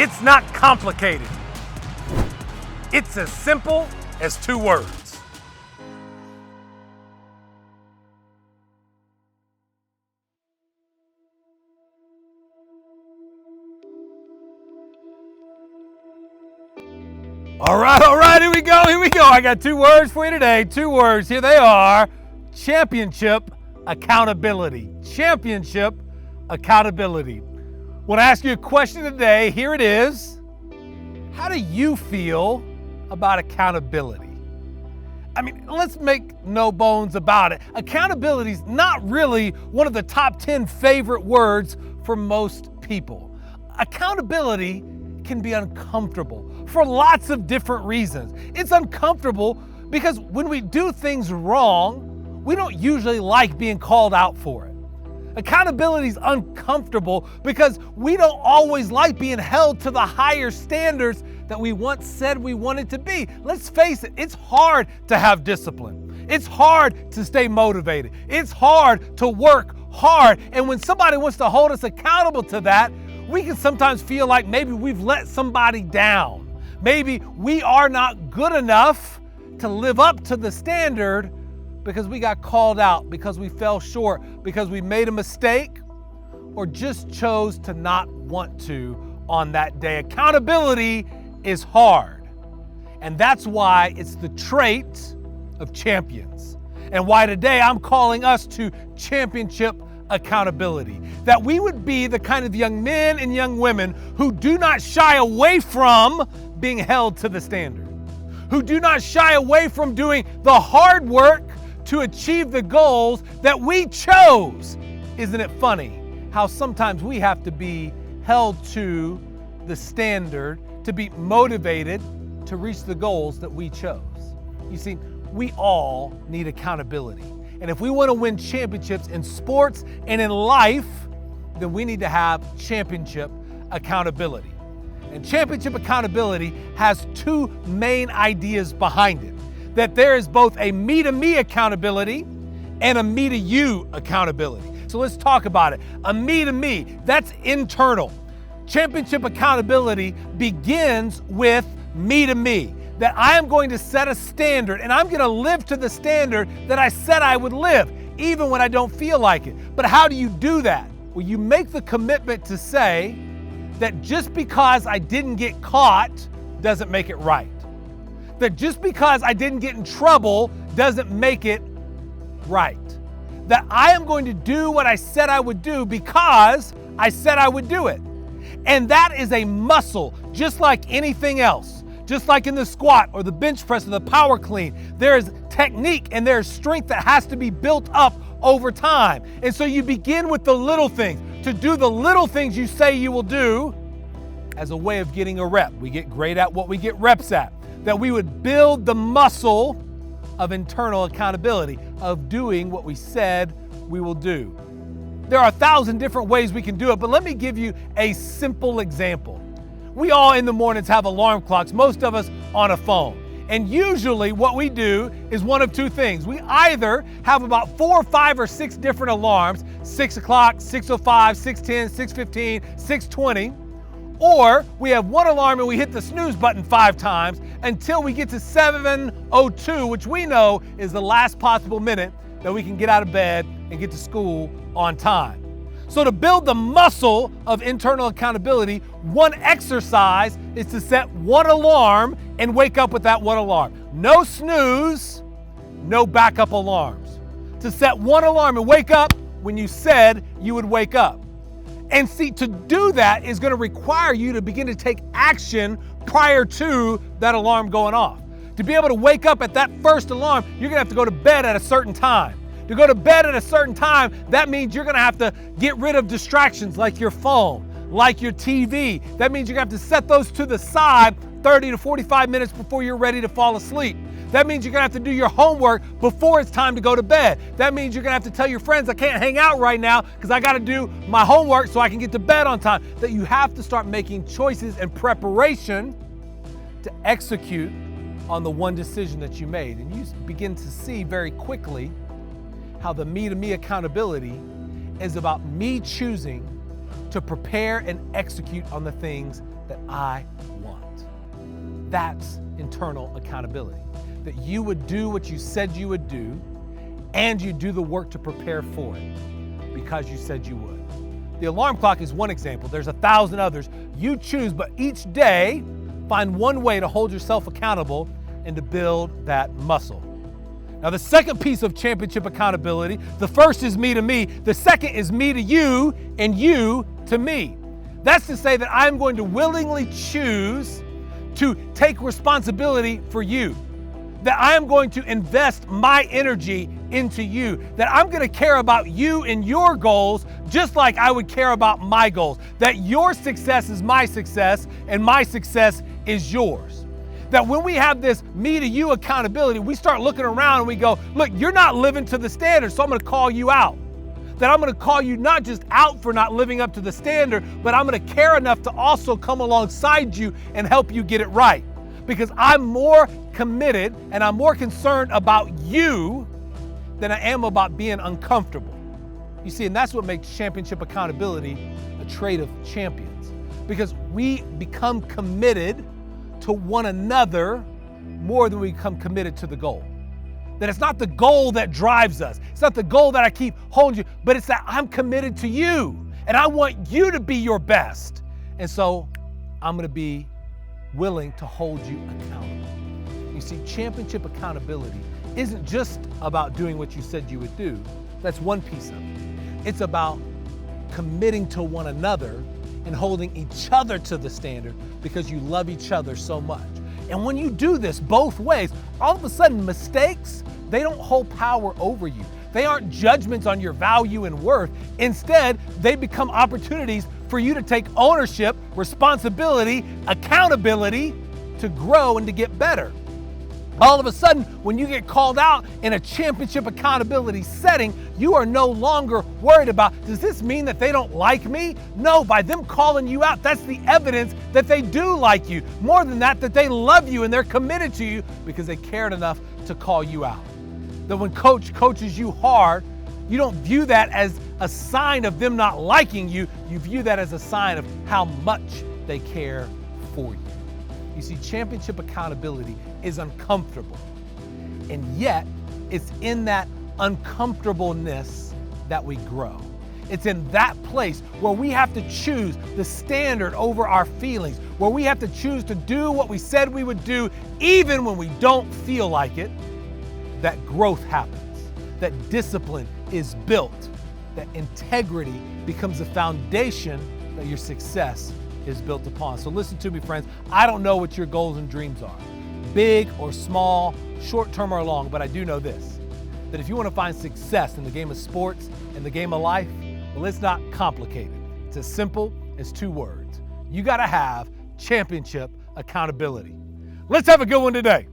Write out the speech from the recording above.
It's not complicated. It's as simple as 2 words. All right, here we go. I got 2 words for you today. 2 words, here they are. Championship accountability. Championship accountability. Want to ask you a question today. Here it is. How do you feel about accountability? I mean, let's make no bones about it. Accountability is not really one of the top 10 favorite words for most people. Accountability can be uncomfortable for lots of different reasons. It's uncomfortable because when we do things wrong, we don't usually like being called out for it. Accountability is uncomfortable because we don't always like being held to the higher standards that we once said we wanted to be. Let's face it, it's hard to have discipline. It's hard to stay motivated. It's hard to work hard. And when somebody wants to hold us accountable to that, we can sometimes feel like maybe we've let somebody down. Maybe we are not good enough to live up to the standard because we got called out, because we fell short, because we made a mistake, or just chose to not want to on that day. Accountability is hard. And that's why it's the trait of champions. And why today I'm calling us to championship accountability. That we would be the kind of young men and young women who do not shy away from being held to the standard, who do not shy away from doing the hard work to achieve the goals that we chose. Isn't it funny how sometimes we have to be held to the standard to be motivated to reach the goals that we chose? You see, we all need accountability. And if we want to win championships in sports and in life, then we need to have championship accountability. And championship accountability has 2 main ideas behind it. That there is both a me-to-me accountability and a me-to-you accountability. So let's talk about it. A me-to-me, that's internal. Championship accountability begins with me-to-me. That I am going to set a standard and I'm going to live to the standard that I said I would live, even when I don't feel like it. But how do you do that? Well, you make the commitment to say that just because I didn't get caught doesn't make it right. That just because I didn't get in trouble doesn't make it right. That I am going to do what I said I would do because I said I would do it. And that is a muscle, just like anything else. Just like in the squat or the bench press or the power clean, there is technique and there is strength that has to be built up over time. And so you begin with the little things, to do the little things you say you will do as a way of getting a rep. We get great at what we get reps at. That we would build the muscle of internal accountability, of doing what we said we will do. There are 1,000 different ways we can do it, but let me give you a simple example. We all in the mornings have alarm clocks, most of us on a phone. And usually what we do is one of 2 things. We either have about 4 or 5 or 6 different alarms, 6 o'clock, 6:05, 6:10, 6:15, 6:20, or we have one alarm and we hit the snooze button 5 times until we get to 7:02, which we know is the last possible minute that we can get out of bed and get to school on time. So to build the muscle of internal accountability, one exercise is to set one alarm and wake up with that one alarm. No snooze, no backup alarms. To set one alarm and wake up when you said you would wake up. And see, to do that is going to require you to begin to take action prior to that alarm going off. To be able to wake up at that first alarm, you're going to have to go to bed at a certain time. To go to bed at a certain time, that means you're going to have to get rid of distractions like your phone, like your TV. That means you're going to have to set those to the side 30 to 45 minutes before you're ready to fall asleep. That means you're going to have to do your homework before it's time to go to bed. That means you're going to have to tell your friends, I can't hang out right now because I got to do my homework so I can get to bed on time. That you have to start making choices and preparation to execute on the one decision that you made. And you begin to see very quickly how the me-to-me accountability is about me choosing to prepare and execute on the things that I want. That's internal accountability. That you would do what you said you would do, and you do the work to prepare for it because you said you would. The alarm clock is one example. There's 1,000 others. You choose, but each day, find one way to hold yourself accountable and to build that muscle. Now, the second piece of championship accountability, the first is me to me. The second is me to you and you to me. That's to say that I'm going to willingly choose to take responsibility for you. That I am going to invest my energy into you. That I'm going to care about you and your goals just like I would care about my goals. That your success is my success and my success is yours. That when we have this me to you accountability, we start looking around and we go, look, you're not living to the standard, so I'm going to call you out. That I'm going to call you not just out for not living up to the standard, but I'm going to care enough to also come alongside you and help you get it right. Because I'm more committed and I'm more concerned about you than I am about being uncomfortable. You see, and that's what makes championship accountability a trait of champions. Because we become committed to one another more than we become committed to the goal. That it's not the goal that drives us. It's not the goal that I keep holding you, but it's that I'm committed to you and I want you to be your best. And so I'm going to be willing to hold you accountable. You see, championship accountability isn't just about doing what you said you would do. That's one piece of it. It's about committing to one another and holding each other to the standard because you love each other so much. And when you do this both ways, all of a sudden mistakes, they don't hold power over you. They aren't judgments on your value and worth. Instead, they become opportunities for you to take ownership, responsibility, accountability to grow and to get better. All of a sudden, when you get called out in a championship accountability setting, you are no longer worried about, does this mean that they don't like me? No, by them calling you out, that's the evidence that they do like you. More than that, that they love you and they're committed to you because they cared enough to call you out. That when coach coaches you hard, you don't view that as a sign of them not liking you. You view that as a sign of how much they care for you. You see, championship accountability is uncomfortable. And yet, it's in that uncomfortableness that we grow. It's in that place where we have to choose the standard over our feelings, where we have to choose to do what we said we would do, even when we don't feel like it, that growth happens, that discipline is built, that integrity becomes the foundation that your success is built upon. So listen to me, friends. I don't know what your goals and dreams are, big or small, short-term or long, but I do know this, that if you want to find success in the game of sports and the game of life, well, it's not complicated. It's as simple as two words. You got to have championship accountability. Let's have a good one today.